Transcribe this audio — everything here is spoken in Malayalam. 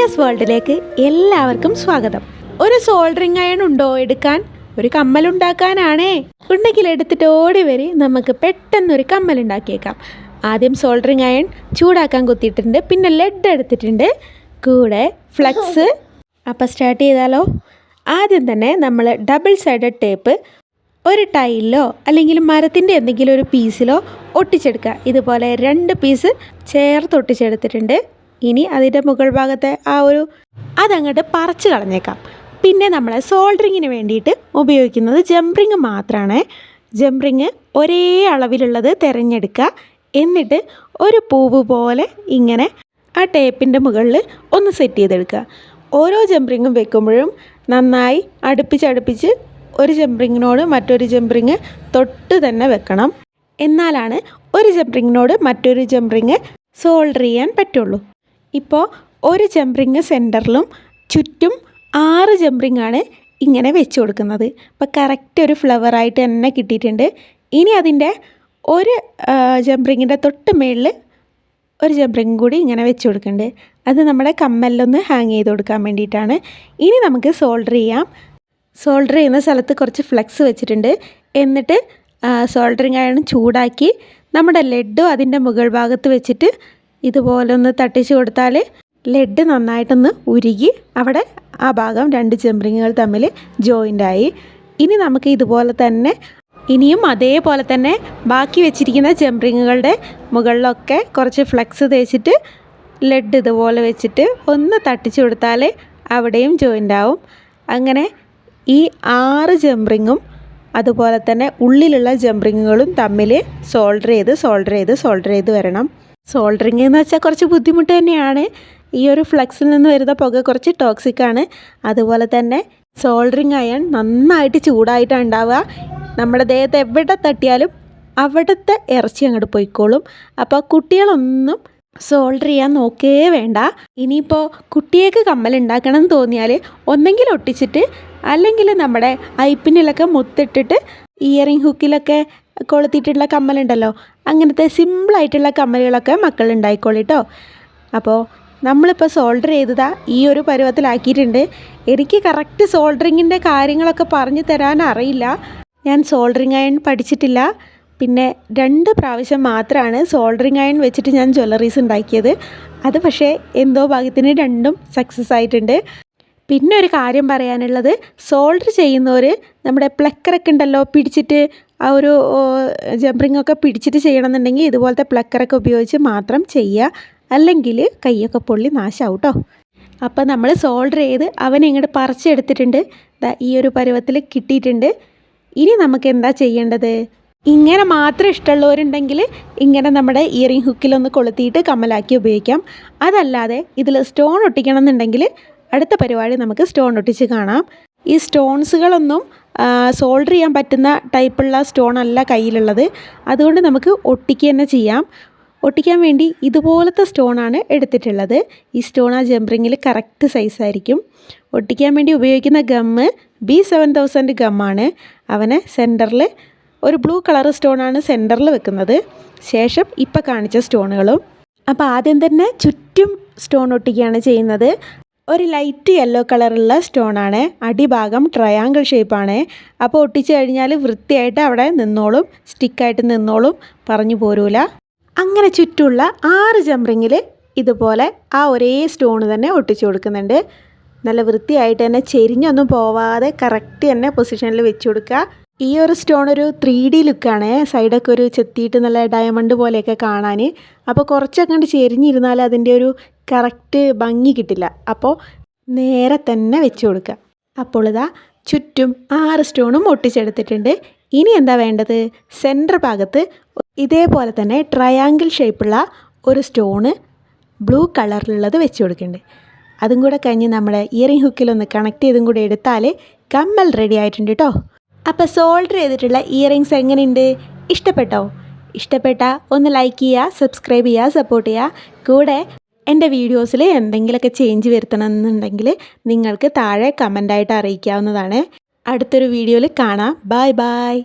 റിയാസ് വേൾഡിലേക്ക് എല്ലാവർക്കും സ്വാഗതം. ഒരു സോൾഡറിങ് അയൺ ഉണ്ടോ എടുക്കാൻ? ഒരു കമ്മലുണ്ടാക്കാനാണേ. ഉണ്ടെങ്കിൽ എടുത്തിട്ട് ഓടി വരി, നമുക്ക് പെട്ടെന്നൊരു കമ്മലുണ്ടാക്കിയേക്കാം. ആദ്യം സോൾഡറിങ് അയൺ ചൂടാക്കാൻ കുത്തിയിട്ടുണ്ട്, പിന്നെ ലെഡ് എടുത്തിട്ടുണ്ട്, കൂടെ ഫ്ലക്സ്. അപ്പോൾ സ്റ്റാർട്ട് ചെയ്താലോ? ആദ്യം തന്നെ നമ്മൾ ഡബിൾ സൈഡഡ് ടേപ്പ് ഒരു ടൈലിലോ അല്ലെങ്കിൽ മരത്തിൻ്റെ എന്തെങ്കിലും ഒരു പീസിലോ ഒട്ടിച്ചെടുക്കുക. ഇതുപോലെ 2 പീസ് ചേർത്ത് ഒട്ടിച്ചെടുത്തിട്ടുണ്ട്. ഇനി അതിൻ്റെ മുകൾ ഭാഗത്തെ അതങ്ങോട്ട് പറിച്ച് കളഞ്ഞേക്കാം. പിന്നെ നമ്മൾ സോൾഡറിങ്ങിന് വേണ്ടിയിട്ട് ഉപയോഗിക്കുന്നത് ജംറിങ് മാത്രമാണ്. ജംറിങ് ഒരേ അളവിലുള്ളത് തിരഞ്ഞെടുക്കുക. എന്നിട്ട് ഒരു പൂവ് പോലെ ഇങ്ങനെ ആ ടേപ്പിൻ്റെ മുകളിൽ ഒന്ന് സെറ്റ് ചെയ്തെടുക്കുക. ഓരോ ജംറിങ്ങും വെക്കുമ്പോഴും നന്നായി അടുപ്പിച്ച് ഒരു ജംറിങ്ങിനോട് മറ്റൊരു ജംറിങ് തൊട്ട് തന്നെ വെക്കണം. എന്നാലാണ് ഒരു ജംറിങ്ങിനോട് മറ്റൊരു ജംറിങ് സോൾഡർ ചെയ്യാൻ പറ്റുള്ളൂ. ഇപ്പോൾ ഒരു ജംറിങ് സെൻറ്ററിലും ചുറ്റും 6 ജംറിങ്ങാണ് ഇങ്ങനെ വെച്ച് കൊടുക്കുന്നത്. അപ്പോൾ കറക്റ്റ് ഒരു ഫ്ലവറായിട്ട് തന്നെ കിട്ടിയിട്ടുണ്ട്. ഇനി അതിൻ്റെ ഒരു ജംറിങ്ങിൻ്റെ തൊട്ട് മേളിൽ ഒരു ജംറിങ് കൂടി ഇങ്ങനെ വെച്ച് കൊടുക്കുന്നുണ്ട്. അത് നമ്മുടെ കമ്മലിലൊന്ന് ഹാങ് ചെയ്ത് കൊടുക്കാൻ വേണ്ടിയിട്ടാണ്. ഇനി നമുക്ക് സോൾഡർ ചെയ്യാം. സോൾഡർ ചെയ്യുന്ന സ്ഥലത്ത് കുറച്ച് ഫ്ലെക്സ് വെച്ചിട്ടുണ്ട്. എന്നിട്ട് സോൾഡറിങ് അയൺ ചൂടാക്കി നമ്മുടെ ലെഡും അതിൻ്റെ മുകൾ ഭാഗത്ത് വെച്ചിട്ട് ഇതുപോലെ ഒന്ന് തട്ടിച്ച് കൊടുത്താൽ ലെഡ് നന്നായിട്ടൊന്ന് ഉരുകി അവിടെ ആ ഭാഗം 2 ജംറിങ്ങുകൾ തമ്മിൽ ജോയിൻ്റായി. ഇനി നമുക്ക് ഇതുപോലെ തന്നെ ഇനിയും അതേപോലെ തന്നെ ബാക്കി വെച്ചിരിക്കുന്ന ജംറിങ്ങുകളുടെ മുകളിലൊക്കെ കുറച്ച് ഫ്ലെക്സ് തേച്ചിട്ട് ലെഡ് ഇതുപോലെ വെച്ചിട്ട് ഒന്ന് തട്ടിച്ച് കൊടുത്താൽ അവിടെയും ജോയിൻ്റാവും. അങ്ങനെ ഈ 6 ജംറിങ്ങും അതുപോലെ തന്നെ ഉള്ളിലുള്ള ജംറിങ്ങുകളും തമ്മിൽ സോൾഡർ ചെയ്ത് വരണം. സോൾഡറിങ് എന്ന് വെച്ചാൽ കുറച്ച് ബുദ്ധിമുട്ട് തന്നെയാണ്. ഈ ഒരു ഫ്ലെക്സിൽ നിന്ന് വരുന്ന പുക കുറച്ച് ടോക്സിക്കാണ്. അതുപോലെ തന്നെ സോൾഡറിങ് അയൺ നന്നായിട്ട് ചൂടായിട്ടാണ് ഉണ്ടാവുക. നമ്മുടെ ദേഹത്ത് എവിടെ തട്ടിയാലും അവിടുത്തെ ഇറച്ചി അങ്ങോട്ട് പോയിക്കോളും. അപ്പോൾ കുട്ടികളൊന്നും സോൾഡർ ചെയ്യാൻ നോക്കേ വേണ്ട. ഇനിയിപ്പോൾ കുട്ടിയേക്ക് കമ്മലുണ്ടാക്കണം എന്ന് തോന്നിയാൽ ഒന്നെങ്കിൽ ഒട്ടിച്ചിട്ട് അല്ലെങ്കിൽ നമ്മുടെ ഐപ്പിന്നിലൊക്കെ മുത്തിട്ടിട്ട് ഇയറിംഗ് ഹുക്കിലൊക്കെ കൊളുത്തിയിട്ടുള്ള കമ്മലുണ്ടല്ലോ, അങ്ങനത്തെ സിമ്പിളായിട്ടുള്ള കമ്മലുകളൊക്കെ മക്കൾ ഉണ്ടായിക്കോളിട്ടോ. അപ്പോൾ നമ്മളിപ്പോൾ സോൾഡർ ചെയ്തതാ ഈ ഒരു പരുവത്തിലാക്കിയിട്ടുണ്ട്. എനിക്ക് കറക്റ്റ് സോൾഡറിങ്ങിൻ്റെ കാര്യങ്ങളൊക്കെ പറഞ്ഞു തരാൻ അറിയില്ല. ഞാൻ സോൾഡറിങ് അയൺ പഠിച്ചിട്ടില്ല. പിന്നെ 2 പ്രാവശ്യം മാത്രമാണ് സോൾഡറിങ് അയൺ വെച്ചിട്ട് ഞാൻ ജ്വല്ലറീസ് ഉണ്ടാക്കിയത്. അത് പക്ഷേ എന്തോ ഭാഗ്യത്തിന് 2ഉം സക്സസ് ആയിട്ടുണ്ട്. പിന്നെ ഒരു കാര്യം പറയാനുള്ളത്, സോൾഡർ ചെയ്യുന്നവർ നമ്മുടെ പ്ലക്കറൊക്കെ ഉണ്ടല്ലോ പിടിച്ചിട്ട് ആ ഒരു ജംറിങ്ങൊക്കെ പിടിച്ചിട്ട് ചെയ്യണമെന്നുണ്ടെങ്കിൽ ഇതുപോലത്തെ പ്ലക്കറൊക്കെ ഉപയോഗിച്ച് മാത്രം ചെയ്യുക. അല്ലെങ്കിൽ കൈയൊക്കെ പൊള്ളി നാശമാവും കേട്ടോ. അപ്പോൾ നമ്മൾ സോൾഡർ ചെയ്ത് അവനെ ഇങ്ങോട്ട് പറിച്ചെടുത്തിട്ടുണ്ട്. ഈ ഒരു പരുവത്തിൽ കിട്ടിയിട്ടുണ്ട്. ഇനി നമുക്ക് എന്താ ചെയ്യേണ്ടത്? ഇങ്ങനെ മാത്രം ഇഷ്ടമുള്ളവരുണ്ടെങ്കിൽ ഇങ്ങനെ നമ്മുടെ ഇയറിംഗ് ഹുക്കിലൊന്ന് കൊളുത്തിയിട്ട് കമ്മലാക്കി ഉപയോഗിക്കാം. അതല്ലാതെ ഇതിൽ സ്റ്റോൺ ഒട്ടിക്കണം എന്നുണ്ടെങ്കിൽ അടുത്ത പരിപാടി നമുക്ക് സ്റ്റോൺ ഒട്ടിച്ച് കാണാം. ഈ സ്റ്റോൺസുകളൊന്നും സോൾഡർ ചെയ്യാൻ പറ്റുന്ന ടൈപ്പുള്ള സ്റ്റോൺ അല്ല കയ്യിലുള്ളത്. അതുകൊണ്ട് നമുക്ക് ഒട്ടിക്കുക തന്നെ ചെയ്യാം. ഒട്ടിക്കാൻ വേണ്ടി ഇതുപോലത്തെ സ്റ്റോണാണ് എടുത്തിട്ടുള്ളത്. ഈ സ്റ്റോൺ ആ ജംറിങ്ങിൽ കറക്റ്റ് സൈസായിരിക്കും. ഒട്ടിക്കാൻ വേണ്ടി ഉപയോഗിക്കുന്ന ഗമ്മ് B7000 ഗമ്മാണ്. അവനെ സെൻറ്ററിൽ ഒരു ബ്ലൂ കളർ സ്റ്റോണാണ് സെൻറ്ററിൽ വെക്കുന്നത്. ശേഷം ഇപ്പോൾ കാണിച്ച സ്റ്റോണുകളും. അപ്പോൾ ആദ്യം തന്നെ ചുറ്റും സ്റ്റോൺ ഒട്ടിക്കുകയാണ് ചെയ്യുന്നത്. ഒരു ലൈറ്റ് യെല്ലോ കളറുള്ള സ്റ്റോണാണ്. അടിഭാഗം ട്രയാങ്കിൾ ഷേപ്പാണ്. അപ്പോൾ ഒട്ടിച്ച് കഴിഞ്ഞാൽ വൃത്തിയായിട്ട് അവിടെ നിന്നോളും, സ്റ്റിക്കായിട്ട് നിന്നോളും, പറഞ്ഞു പോരൂല. അങ്ങനെ ചുറ്റുമുള്ള 6 ജംറിങ്ങിൽ ഇതുപോലെ ആ ഒരേ സ്റ്റോൺ തന്നെ ഒട്ടിച്ചു കൊടുക്കുന്നുണ്ട്. നല്ല വൃത്തിയായിട്ട് തന്നെ ചെരിഞ്ഞൊന്നും പോവാതെ കറക്റ്റ് തന്നെ പൊസിഷനിൽ വെച്ച് കൊടുക്കുക. ഈ ഒരു സ്റ്റോൺ ഒരു 3D ലുക്കാണ്. സൈഡൊക്കെ ഒരു ചെത്തിയിട്ട് നല്ല ഡയമണ്ട് പോലെയൊക്കെ കാണാൻ. അപ്പോൾ കുറച്ചൊക്കെ കണ്ട് ചെരിഞ്ഞിരുന്നാൽ അതിൻ്റെ ഒരു കറക്റ്റ് ഭംഗി കിട്ടില്ല. അപ്പോൾ നേരെ തന്നെ വെച്ച് കൊടുക്കുക. അപ്പോൾ ഇതാ ചുറ്റും 6 സ്റ്റോണും ഒട്ടിച്ചെടുത്തിട്ടുണ്ട്. ഇനി എന്താ വേണ്ടത്? സെൻറ്റർ ഭാഗത്ത് ഇതേപോലെ തന്നെ ട്രയാങ്കിൾ ഷേപ്പുള്ള ഒരു സ്റ്റോണ് ബ്ലൂ കളറിലുള്ളത് വെച്ച് കൊടുക്കുന്നുണ്ട്. അതും കൂടെ കഴിഞ്ഞ് നമ്മുടെ ഇയറിംഗ് ഹുക്കിലൊന്ന് കണക്ട് ചെയ്തും കൂടെ എടുത്താൽ കമ്മൽ റെഡി ആയിട്ടുണ്ട് കേട്ടോ. അപ്പോൾ സോൾഡർ ചെയ്തിട്ടുള്ള ഇയറിങ്സ് എങ്ങനെയുണ്ട്? ഇഷ്ടപ്പെട്ടാൽ ഒന്ന് ലൈക്ക് ചെയ്യുക, സബ്സ്ക്രൈബ് ചെയ്യുക, സപ്പോർട്ട് ചെയ്യുക. കൂടെ എൻ്റെ വീഡിയോസിൽ എന്തെങ്കിലുമൊക്കെ ചേഞ്ച് വരുത്തണമെന്നുണ്ടെങ്കിൽ നിങ്ങൾക്ക് താഴെ കമൻ്റായിട്ട് അറിയിക്കാവുന്നതാണ്. അടുത്തൊരു വീഡിയോയിൽ കാണാം. ബൈ.